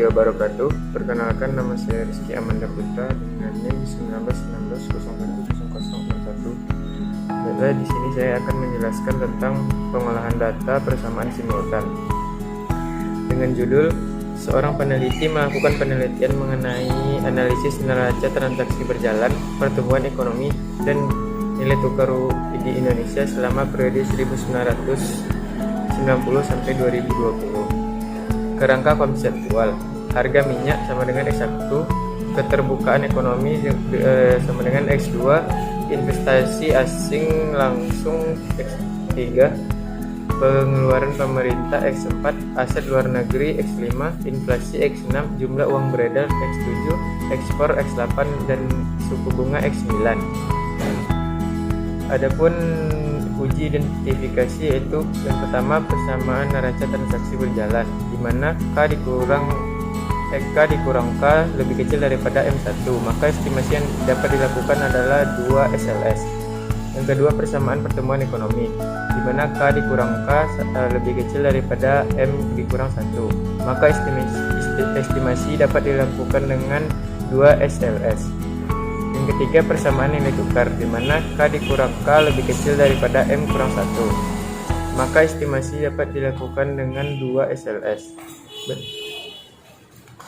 warahmatullahi wabarakatuh. Perkenalkan, nama saya Rizky Amanda Putra dengan NIM 1919010061. Baiklah, di sini saya akan menjelaskan tentang pengolahan data persamaan simultan. Dengan judul, seorang peneliti melakukan penelitian mengenai analisis neraca transaksi berjalan, pertumbuhan ekonomi, dan nilai tukar di Indonesia selama periode 1990 sampai 2020. Kerangka konseptual, harga minyak sama dengan X1, keterbukaan ekonomi sama dengan X2, investasi asing langsung X3, pengeluaran pemerintah X4, aset luar negeri X5, inflasi X6, jumlah uang beredar X7, ekspor X8, dan suku bunga X9. Adapun uji identifikasi yaitu yang pertama persamaan neraca transaksi berjalan, di mana K dikurang K lebih kecil daripada M1, maka estimasi yang dapat dilakukan adalah 2 SLS. Yang kedua persamaan pertumbuhan ekonomi, di mana K dikurang K lebih kecil daripada M dikurang 1, maka estimasi dapat dilakukan dengan 2 SLS. Yang ketiga persamaan nilai tukar, di mana K dikurang K lebih kecil daripada M kurang 1, maka estimasi dapat dilakukan dengan 2 SLS.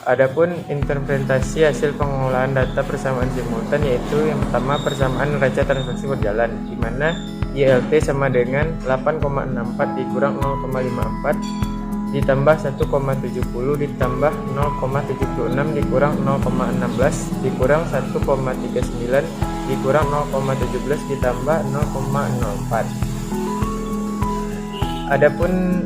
Adapun interpretasi hasil pengolahan data persamaan simultan yaitu yang pertama persamaan neraca transaksi berjalan, di mana YLT sama dengan 8,64 dikurang 0,54 ditambah 1,70 ditambah 0,76 dikurang 0,16 dikurang 1,39 dikurang 0,17 ditambah 0,04. Adapun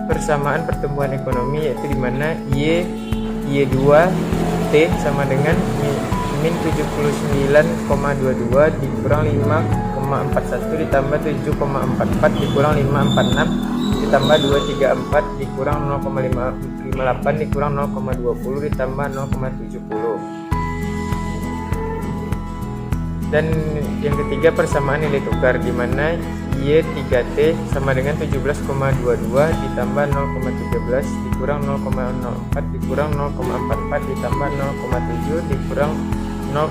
persamaan pertumbuhan ekonomi yaitu di mana Y2 T sama dengan min 79,22 dikurang 5,41 ditambah 7,44 dikurang 546 ditambah 234 dikurang 0,58 dikurang 0,20 ditambah 0,70. Dan yang ketiga persamaan nilai tukar, di mana Y3T sama dengan 17,22 ditambah 0,13 dikurang 0,04 dikurang 0,44 ditambah 0,7 dikurang 0,00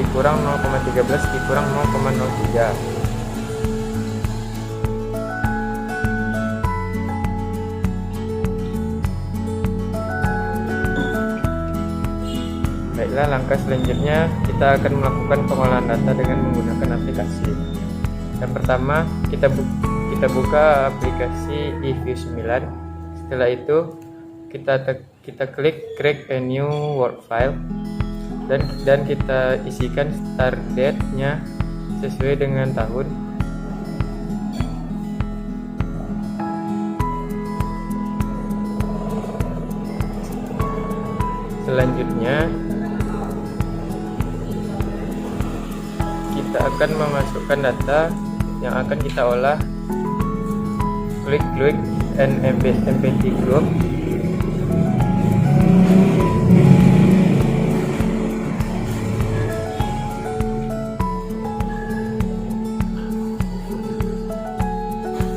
dikurang 0,13 dikurang 0,03. Baiklah, langkah selanjutnya kita akan melakukan pengolahan data dengan menggunakan aplikasi. Yang pertama, kita buka aplikasi eView 9. Setelah itu kita klik create a new workfile dan kita isikan start date-nya sesuai dengan tahun. Selanjutnya kita akan memasukkan data yang akan kita olah. Klik empty group.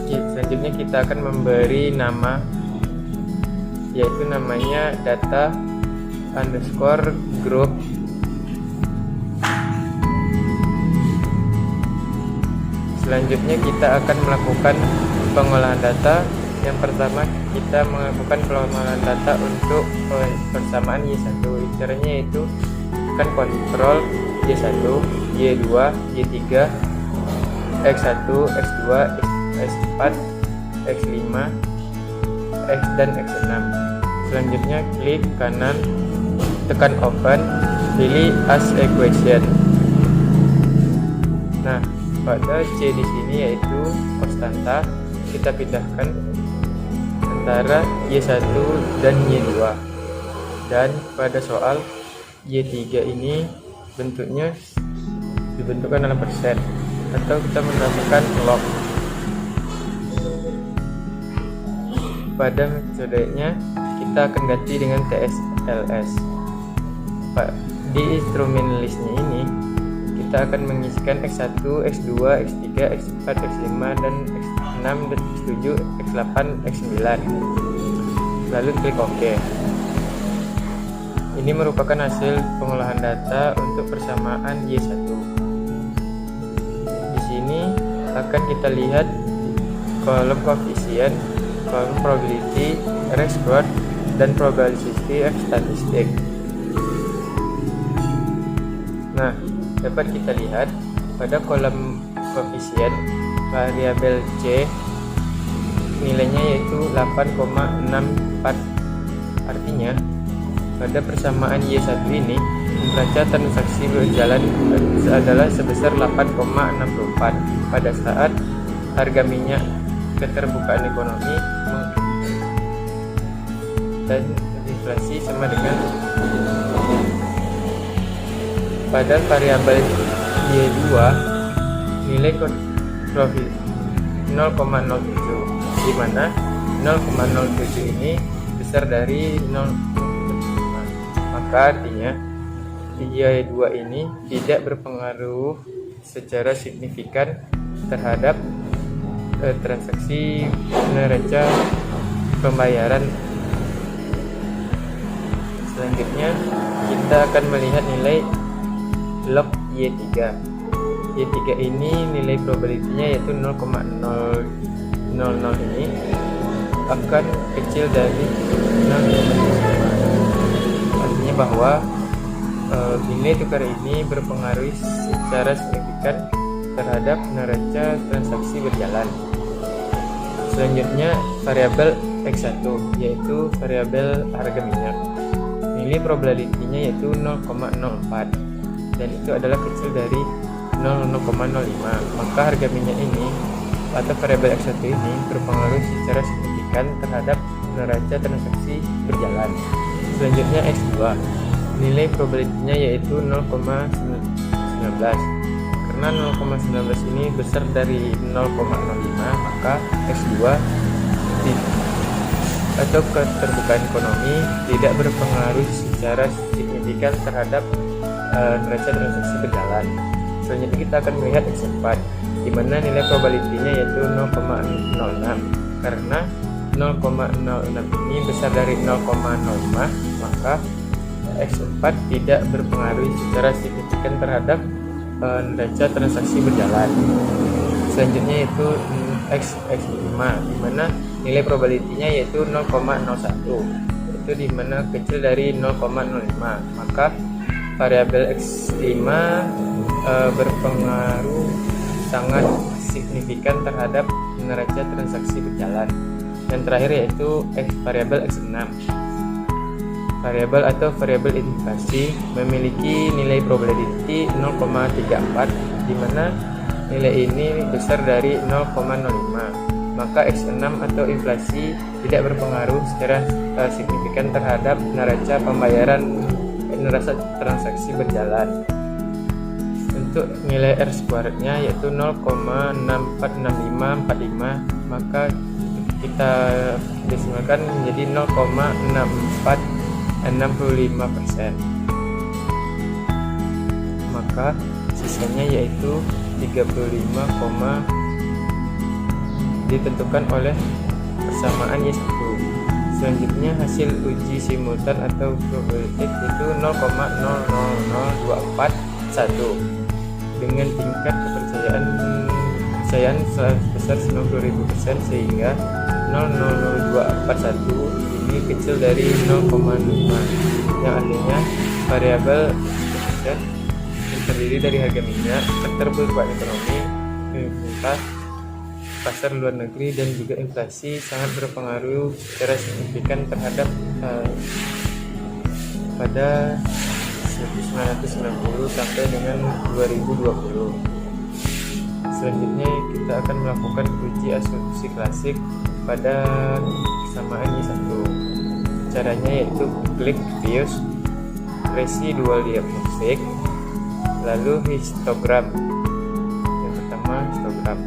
Selanjutnya kita akan memberi nama, yaitu namanya data underscore group. Selanjutnya kita akan melakukan pengolahan data. Yang pertama kita melakukan pengolahan data untuk persamaan Y1. Caranya yaitu kan kontrol Y1, Y2, Y3, X1, X2, X4, X5, X dan X6. Selanjutnya klik kanan, tekan open, pilih as equation. Nah, pada C di sini yaitu konstanta, kita pindahkan antara Y1 dan Y2. Dan pada soal Y3 ini bentuknya dibentukkan dalam persen, atau kita menambahkan log. Pada metodenya kita akan ganti dengan TSLS. Di instrumen listnya ini kita akan mengisikan X1, X2, X3, X4, X5, dan X6, dan X7, X8, X9. lalu klik OK. Ini merupakan hasil pengolahan data untuk persamaan Y1. Di sini akan kita lihat kolom koefisien, kolom probability, R-squared, dan probability F statistik. Nah, dapat kita lihat pada kolom koefisien variabel C nilainya yaitu 8,64. Artinya pada persamaan Y1 ini neraca transaksi berjalan adalah sebesar 8,64 pada saat harga minyak, keterbukaan ekonomi, dan inflasi sama dengan pada variabel Y2 nilai profit 0,07, di mana 0,07 ini besar dari 0,5. Maka artinya Y2 ini tidak berpengaruh secara signifikan terhadap transaksi neraca pembayaran. Selanjutnya kita akan melihat nilai log Y3. Y3 ini nilai probability-nya yaitu 0,000 ini akan kecil dari 0,05. Artinya bahwa nilai tukar ini berpengaruh secara signifikan terhadap neraca transaksi berjalan. Selanjutnya variabel X1 yaitu variabel harga minyak. Nilai probability-nya yaitu 0,04 dan itu adalah kecil dari 0,05. Maka harga minyak ini atau variabel X1 ini berpengaruh secara signifikan terhadap neraca transaksi berjalan. Selanjutnya X2, nilai probability-nya yaitu 0,19. Karena 0,19 ini besar dari 0,05, maka X2 atau keterbukaan ekonomi tidak berpengaruh secara signifikan terhadap neraca transaksi berjalan. Selanjutnya kita akan melihat X4, di mana nilai probability-nya yaitu 0,06. Karena 0,06 ini besar dari 0,05, maka X4 tidak berpengaruh secara signifikan terhadap neraca transaksi berjalan. Selanjutnya yaitu X5, di mana nilai probability-nya yaitu 0,01. Itu di mana kecil dari 0,05. Maka variabel X5 berpengaruh sangat signifikan terhadap neraca transaksi berjalan. Dan terakhir yaitu variabel X6. Variabel atau variabel inflasi memiliki nilai probability 0,34, di mana nilai ini besar dari 0,05. Maka X6 atau inflasi tidak berpengaruh secara signifikan terhadap neraca pembayaran neraca transaksi berjalan. Untuk nilai R-squared-nya yaitu 0,646545, maka kita desimalkan menjadi 0,6465%. Maka sisanya yaitu 35, ditentukan oleh persamaan Y1. Selanjutnya hasil uji simultan atau probability itu 0,000241 dengan tingkat kepercayaan sebesar 90.000%, sehingga 0,00241 ini kecil dari 0,5, yang artinya variabel koefisien yang terdiri dari harga minyak, keterbukaan ekonomi, likuiditas pasar luar negeri, dan juga inflasi sangat berpengaruh secara signifikan terhadap pada 1990 sampai dengan 2020. Selanjutnya kita akan melakukan uji asumsi klasik pada persamaan Y1. Caranya yaitu klik views, residual diagnostic, lalu histogram. Yang pertama histogram.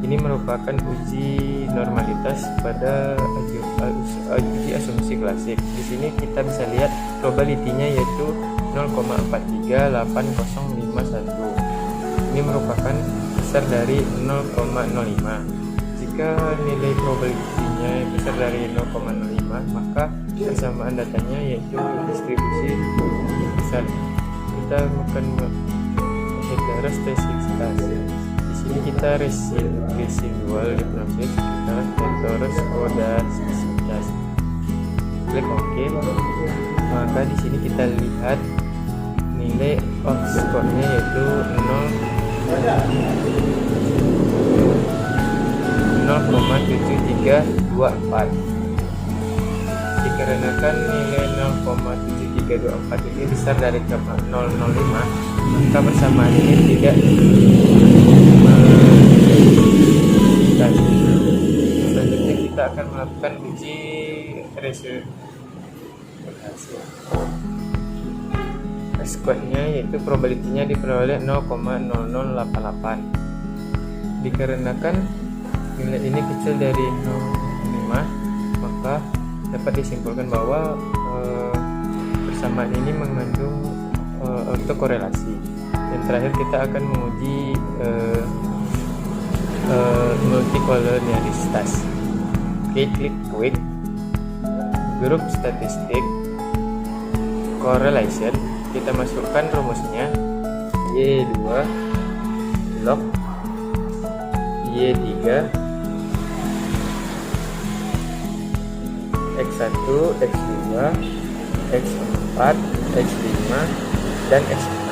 Ini merupakan uji normalitas pada uji asumsi klasik. Di sini kita bisa lihat probability-nya yaitu 0,438051. Ini merupakan besar dari 0,05. Jika jika nilai probability-nya besar dari 0,05, maka persamaan datanya yaitu distribusi besar. Kita akan heterostasitas. Di sini kita residual diproses, kita heteroskodastasitas. Klik OK. Maka di sini kita lihat nilai Oxford-nya yaitu 0,7324. Dikarenakan nilai 0,7324 ini besar dari 0,005, maka persamaan ini tidak selanjutnya kita akan melakukan uji berhasil. Square-nya yaitu probability-nya diperoleh 0,0088. Dikarenakan nilai ini kecil dari 0,5, maka dapat disimpulkan bahwa persamaan ini mengandung autokorelasi. Dan terakhir kita akan menguji multikolonialitas. Oke, klik quick grup statistik correlation. Kita masukkan rumusnya Y2 log Y3 X1 X2 X4 X5 dan X6.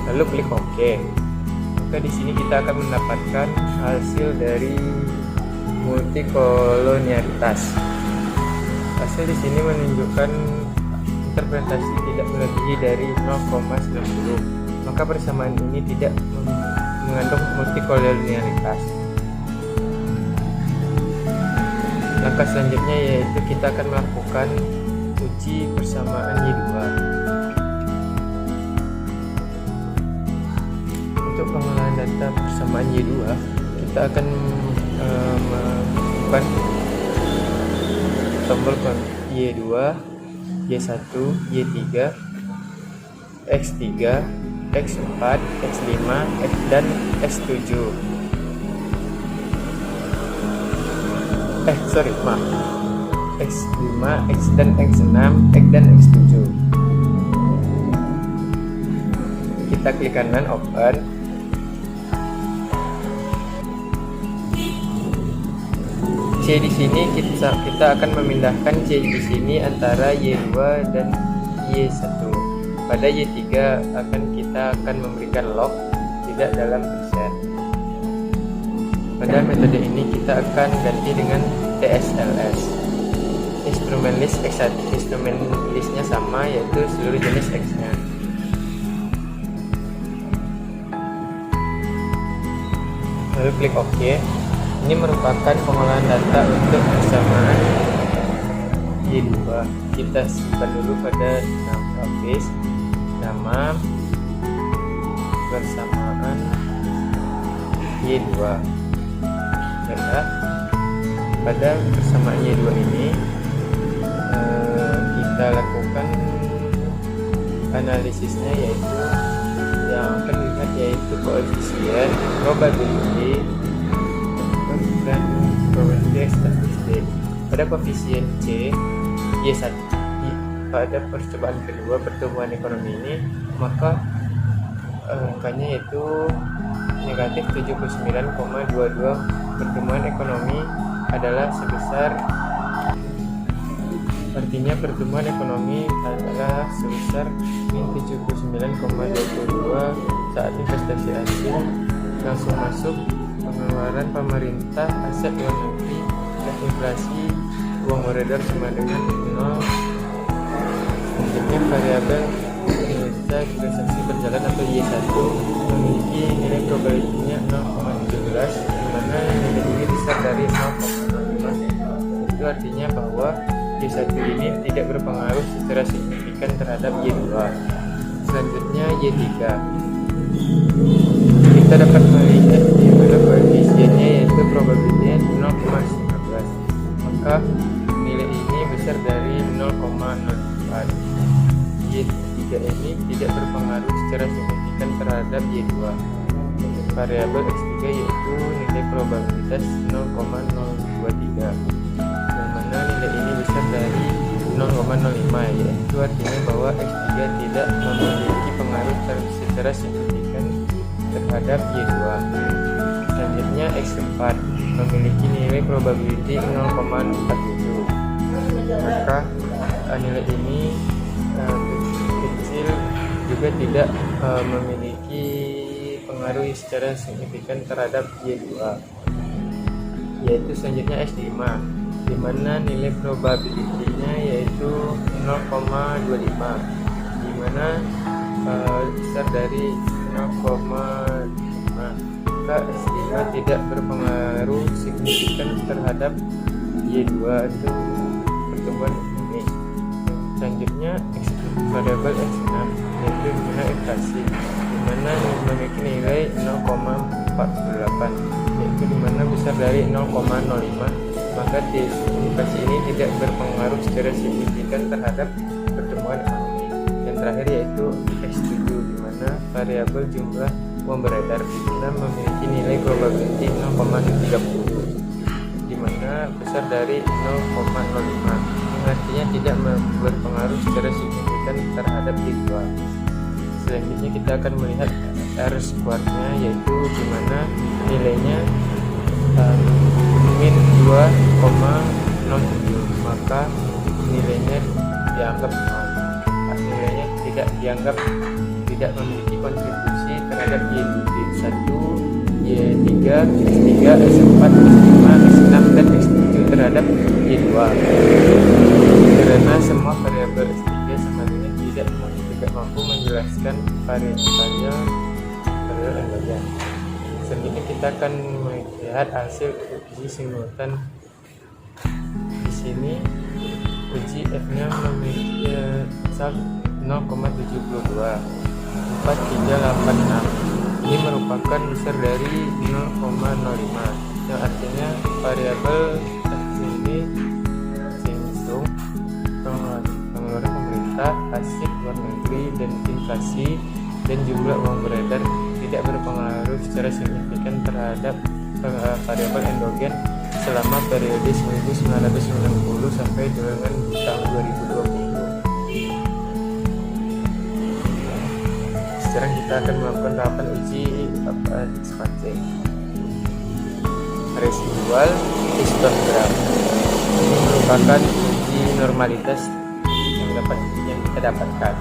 Lalu klik OK. Maka di sini kita akan mendapatkan hasil dari multikolonialitas. Hasil di sini menunjukkan interpretasi tidak melebihi dari 0,90. Maka persamaan ini tidak mengandung multikolonialitas. Langkah selanjutnya yaitu kita akan melakukan uji persamaan Y2. Untuk pengolahan data persamaan Y2, kita akan melakukan tombol Y2, Y1, Y3, X3, X4, X5, dan X7. X5, X dan X6, X dan X7. Kita klik kanan open. C di sini kita akan memindahkan C di sini antara Y2 dan Y1. Pada Y3 kita akan memberikan log, tidak dalam persen. Pada metode ini kita akan ganti dengan TSLS. Instrumen list X1, instrumen listnya sama, yaitu seluruh jenis X-nya. Lalu klik OK. Ini merupakan pengolahan data untuk persamaan Y2. Kita simpan dulu pada Office, nama persamaan Y2. Baiklah, pada persamaan Y2 ini kita lakukan analisisnya, yaitu yang akan dilihat yaitu koefisien, probability, dan probability statistik. Pada koefisien C Y1 pada percobaan kedua pertumbuhan ekonomi ini, maka angkanya yaitu negatif 79,22. Pertumbuhan ekonomi adalah sebesar, artinya pertumbuhan ekonomi adalah sebesar min 79,22 saat investasi asing langsung masuk, pengeluaran pemerintah, aset luar negeri, dan inflasi uang beredar sama dengan 0. Selanjutnya variabel kinerja transaksi berjalan atau Y1 memiliki nilai probability-nya 0,17, di mana nilai ini besar dari 0,05. Itu artinya bahwa Y1 ini tidak berpengaruh secara signifikan terhadap Y2. Selanjutnya Y3. Kita dapat melihat di mana koefisiennya yaitu probability-nya 0,19. Maka nilai ini besar dari 0,04. Y3 ini tidak berpengaruh secara signifikan terhadap Y2. variabel X3 yaitu nilai probabilitas 0,023, yang mana nilai ini besar dari 0,05, yaitu artinya bahwa X3 tidak memiliki pengaruh secara signifikan terhadap Y2. Selanjutnya X4 memiliki nilai probability 0,47, maka nilai ini kecil juga tidak memiliki pengaruh secara signifikan terhadap Y2. Yaitu selanjutnya S5, di mana nilai probability-nya yaitu 0,25, di mana besar dari 0,5, maka S5 tidak berpengaruh signifikan terhadap Y2 itu pertumbuhan ini. Selanjutnya variabel X6 yaitu dimana inflasi, dimana memiliki nilai 0,48, yaitu dimana besar dari 0,05, maka inflasi ini tidak berpengaruh secara signifikan terhadap pertumbuhan ekonomi. Yang terakhir yaitu X7, dimana variabel jumlah uang beredar, dimana memiliki nilai probability 0,30, dimana besar dari 0,05, artinya tidak berpengaruh secara signifikan terhadap Y2. Selanjutnya kita akan melihat R square-nya, yaitu dimana nilainya min 2,07, maka nilainya dianggap nilainya tidak memiliki kontribusi terhadap Y1, Y3, X3, X4, X5, X6, dan X7 terhadap Y2, karena semua variabel X3 sama dengan tidak mampu menjelaskan varian endogen. Selanjutnya kita akan melihat hasil uji simultan. Di sini uji F-nya memiliki 0,72, 4386. Ini merupakan besar dari 0,05, yang artinya variabel ini Samsung, pengeluaran pemerintah, hasil luar negeri, dan inflasi dan jumlah uang beredar tidak berpengaruh secara signifikan terhadap variabel endogen selama periode 1990 sampai dengan tahun 2020. Sekarang kita akan melakukan tahapan uji ekspansi residual histogram. Ini merupakan uji normalitas yang kita dapatkan.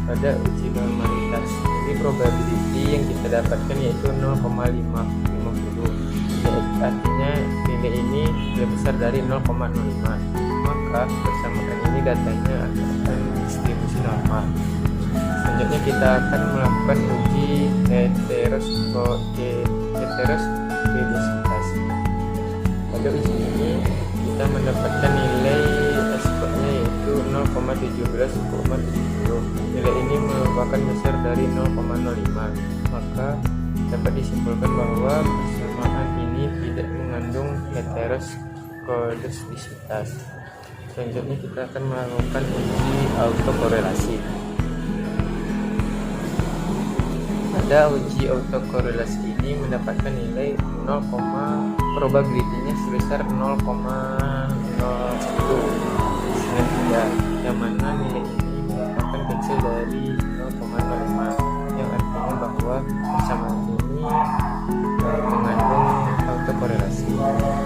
Pada uji normalitas ini probability yang kita dapatkan yaitu 0,550, artinya nilai ini lebih besar dari 0,05, maka persamaan ini datanya akan distribusi normal. Selanjutnya kita akan melakukan uji heteroskedisitas. Pada uji ini kita mendapatkan nilai S-nya yaitu 0,17,70. Nilai ini merupakan besar dari 0,05, maka dapat disimpulkan bahwa persamaan ini tidak mengandung heteroskedisitas. Selanjutnya kita akan melakukan uji autokorelasi. Pada uji autokorelasi ini mendapatkan nilai probability-nya sebesar 0,01, yang mana nilai ini merupakan kecil dari 0,05, yang artinya bahwa persamaan ini mengandung autokorelasi.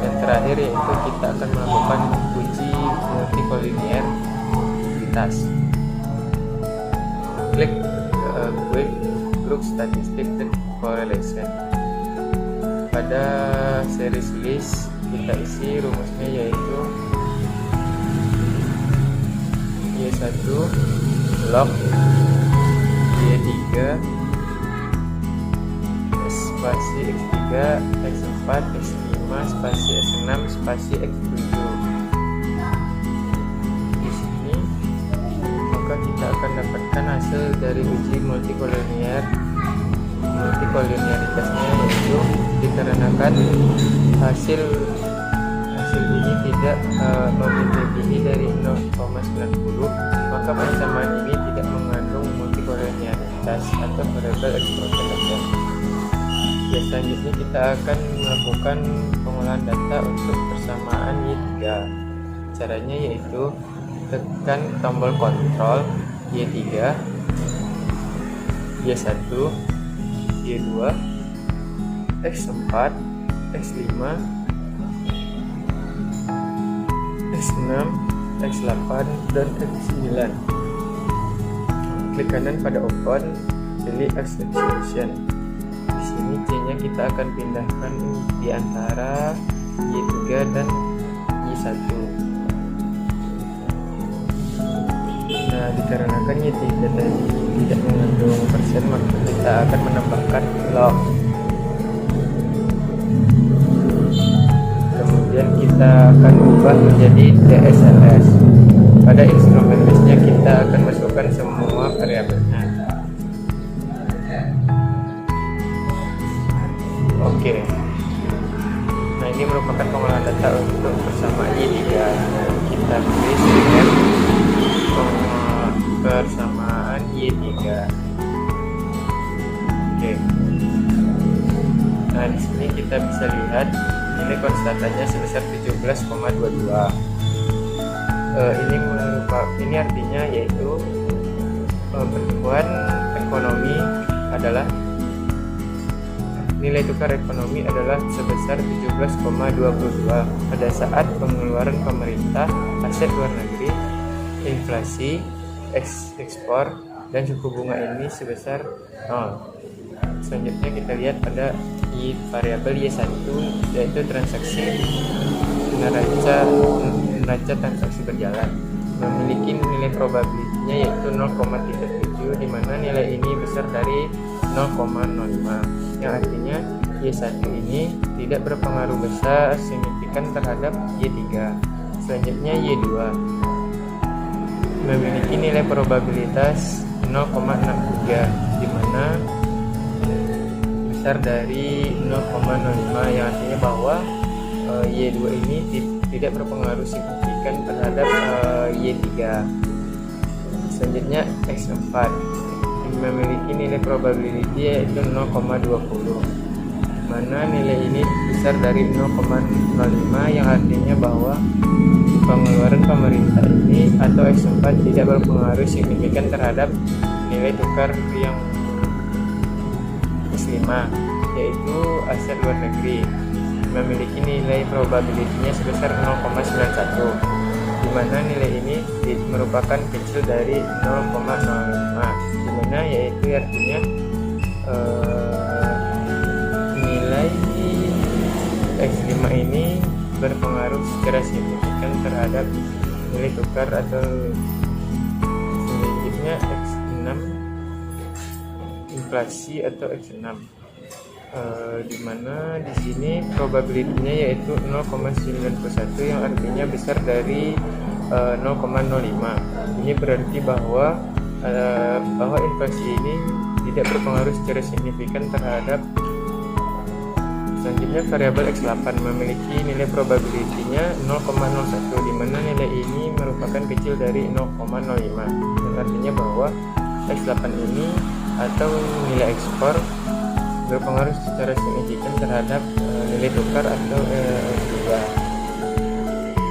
Dan terakhir yaitu kita akan melakukan uji multikolinearitas. Klik Group Statistic dan Correlation. Pada series list kita isi rumusnya yaitu Y1 log Y3 spasi X3 X4 X5 spasi X6 spasi X7. Di sini maka kita akan dapatkan hasil dari uji multikolinearitasnya, yaitu dikarenakan hasil ini tidak melebihi dari 0,90, maka persamaan ini tidak mengandung multikolinearitas atau variabel eksponensial. Oke, selanjutnya kita akan melakukan pengolahan data untuk persamaan Y3. Caranya yaitu tekan tombol kontrol Y3, Y1, Y2, X4, X5, X6, X8, dan X9. Klik kanan pada open, pilih execution. Di sini C-nya kita akan pindahkan di antara Y3 dan Y1. Nah, dikarenakan Y3 tadi tidak mengandung persen, maka kita akan menambahkan log. Kemudian kita akan ubah menjadi DSLS. Pada instrumen listnya kita akan masukkan semua variabelnya. Oke. Nah, ini merupakan pengolahan data untuk persamaan Y3. Kita pilih step persamaan Y3. Oke. Nah, di sini kita bisa lihat nilai konstantannya sebesar 17,22. Ini artinya yaitu pertumbuhan ekonomi adalah nilai tukar ekonomi adalah sebesar 17,22 pada saat pengeluaran pemerintah, aset luar negeri, inflasi, ekspor, dan suku bunga ini sebesar 0. Selanjutnya kita lihat pada variabel Y1 yaitu transaksi neraca transaksi berjalan, memiliki nilai probabilitasnya yaitu 0,37, di mana nilai ini besar dari 0,05, yang artinya Y1 ini tidak berpengaruh besar signifikan terhadap Y3. Selanjutnya Y2 memiliki nilai probabilitas 0,63, di mana besar dari 0,05, yang artinya bahwa Y2 ini tidak berpengaruh signifikan terhadap Y3. Selanjutnya X4 memiliki nilai probability yaitu 0,20, mana nilai ini besar dari 0,05, yang artinya bahwa pengeluaran pemerintah ini atau X4 tidak berpengaruh signifikan terhadap nilai tukar yang X5 yaitu aset luar negeri, memiliki nilai probability-nya sebesar 0,91, di mana nilai ini merupakan kecil dari 0,05, di mana yaitu artinya nilai X5 ini berpengaruh secara signifikan terhadap nilai tukar. Atau selanjutnya X6 inflasi atau X6, di mana di sini probability-nya yaitu 0,91, yang artinya besar dari 0,05. Ini berarti bahwa inflasi ini tidak berpengaruh secara signifikan terhadap. Selanjutnya variabel X8 memiliki nilai probability-nya 0,01, di mana nilai ini merupakan kecil dari 0,05, yang artinya bahwa X8 ini atau nilai ekspor berpengaruh secara signifikan terhadap nilai tukar atau X2.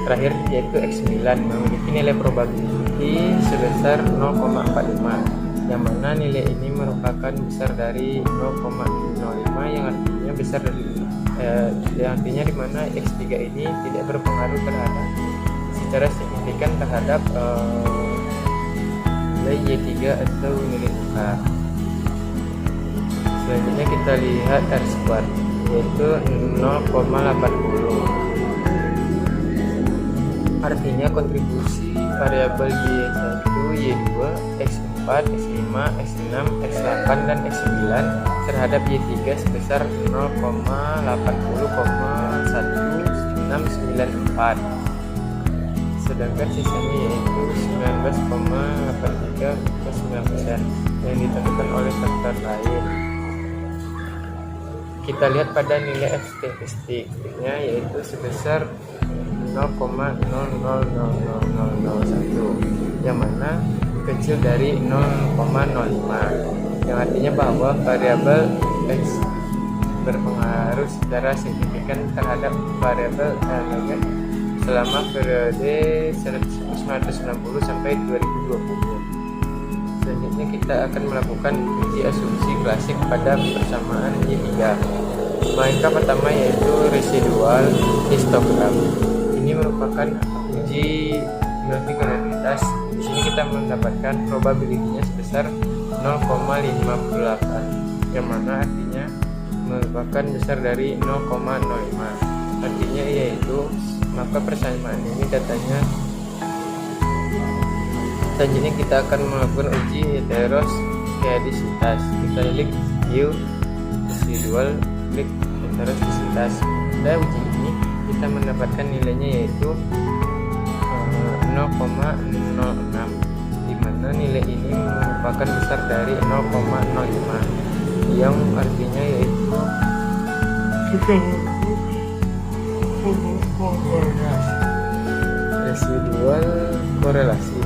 Terakhir yaitu X9 memiliki nilai probability sebesar 0,45, yang mana nilai ini merupakan besar dari 0,05, yang artinya besar dari yang artinya di mana X3 ini tidak berpengaruh terhadap secara signifikan terhadap nilai Y3 atau nilai tukar. Selanjutnya kita lihat R-squared yaitu 0,80, artinya kontribusi variabel Y1, Y2, X4, X5, X6, X8, dan X9 terhadap Y3 sebesar 0,80,1694, sedangkan sisanya yaitu 19,83,9% yang ditentukan oleh faktor lain. Kita lihat pada nilai F statistiknya yaitu sebesar 0,000001, yang mana kecil dari 0,05, yang artinya bahwa variabel X berpengaruh secara signifikan terhadap variabel elemen selama periode 1990 sampai 2020. Selanjutnya kita akan melakukan uji asumsi klasik pada persamaan Y3. Langkah pertama yaitu residual histogram. Ini merupakan uji multikoloritas. Di sini kita mendapatkan probabilitasnya sebesar 0,58, yang mana artinya merupakan besar dari 0,05. Artinya yaitu maka persamaan ini datanya. Selanjutnya kita akan melakukan uji heteroskedisitas. Kita klik view residual, klik heteroskedisitas. Pada uji ini kita mendapatkan nilainya yaitu 0,06, di mana nilai ini merupakan besar dari 0,05, yang artinya yaitu residual korelasi.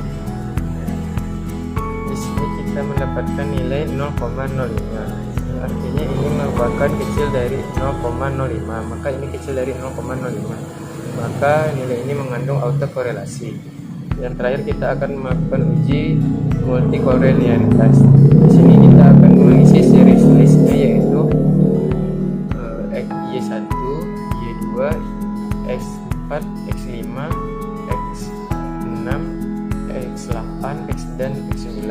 Di sini kita mendapatkan nilai 0,05, artinya ini merupakan kecil dari 0,05, maka ini kecil dari 0,05, maka nilai ini mengandung autokorelasi. Yang terakhir kita akan melakukan uji multikolorialitas. Di sini kita akan mengisi series listnya yaitu Y1, Y2, X4, X5, X6, X8, X dan X9.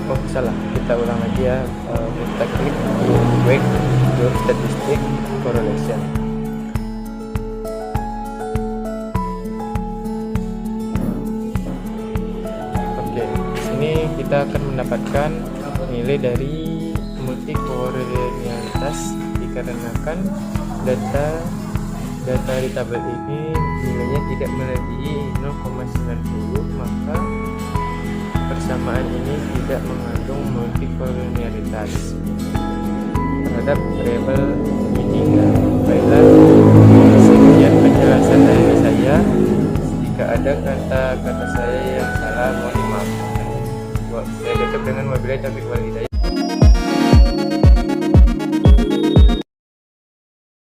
Oh salah, kita ulang lagi ya. Kita klik wake your statistic correlation. Oke, di sini kita akan mendapatkan nilai dari multikolorialitas dikarenakan data di tabel ini nilainya tidak melebihi 0,90, maka persamaan ini tidak mengandung multikolorialitas terhadap variabel ini. Baiklah, sekian penjelasan dari saya. Jika ada kata-kata saya yang salah, mohon dimaafkan. Saya tutup dengan wabillahi taufiq wal hidayah.